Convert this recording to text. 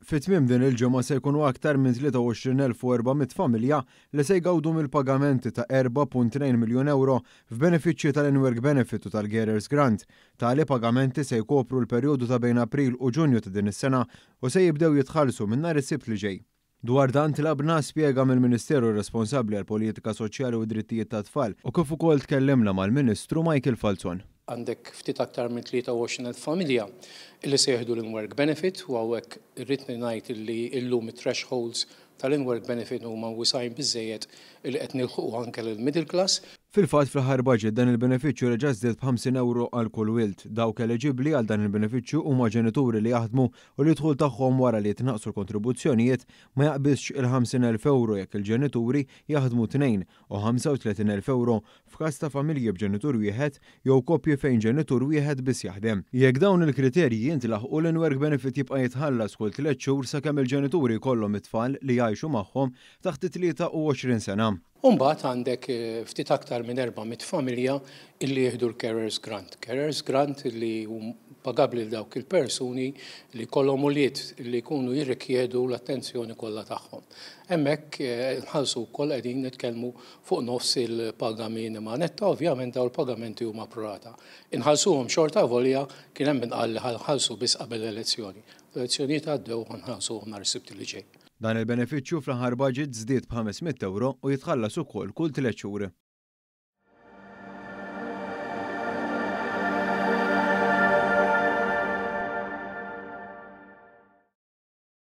Fit-tmiem din il-ġimgħa se jkunu aktar minn 23,400 familja li se jgawdu mill-pagamenti ta' 4.2 miljun euro f'benefiċċji tal-In-Work Benefit u tal-Carers Grant. Tali pagamenti se jkopru l-perjodu ta' bejn April u Ġunju ta' din is-sena u se jibdew jitħallsu minn nhar is-Sibt li ġej. Dwar dan tlabna spjega mill-Ministeru responsabbli għall-Politika Soċjali u Drittijiet tat-Tfal u kif ukoll tkellimna mal-Ministru Michael Falzon. Għandek ftit aktar minn 23,000 familja illi se jieħdu l-In-Work Benefit u hawnhekk irrid ngħid illi llum it-thresholds tal-In-Work Benefit huma wisajn biżżejjed illi qed nilħuqu anke lill-middle class. Fil-fatt fl-aħħar budget dan il-benefiċċju reġa' żdied b'50 euro għal kull wild. Dawk eliġibbli għal dan il-benefiċċju huma ġenituri li jaħdmu u li dħul tagħhom wara li jitnaqsu l-kontribuzzjonijiet ma jaqbisx il-50,000 euro jekk il-ġenituri jaħdmu tnejn u 35,000 euro f'każ ta' familji b'ġenitur wieħed jew koppji fejn ġenitur wieħed biss jaħdem. Jekk dawn il-kriterji jintlaħqu l-In-Work Benefit jibqa' jitħallas kull 3 xhur sakemm il-ġenituri jkollhom it-tfal li jgħixu magħhom taħt 23 sena. Mbagħad għandek ftit aktar minn 400 familja illi jieħdu l-Carers Grant. Carers Grant illi pagabbli l dawk il-persuni li kollhom ulied li jkunu jirrikjedu l-attenzjoni kollha tagħhom. Hemmhekk nħallsu wkoll qegħdin nitkellmu fuq nofs il-paga minima netta, ovvjament dawn il-pagamenti huma prorata. Inħallsuhom xorta volja kien hemm inqal li ħallsu biss qabel l-elezzjoni. L-elezzjonijiet għaddew ma nħallsuhom nhar is-Sibt li ġej. Dan il-benefiċċju fl-aħħar budget żdied b'500 euro u jitħallas ukoll kull 3 xhur.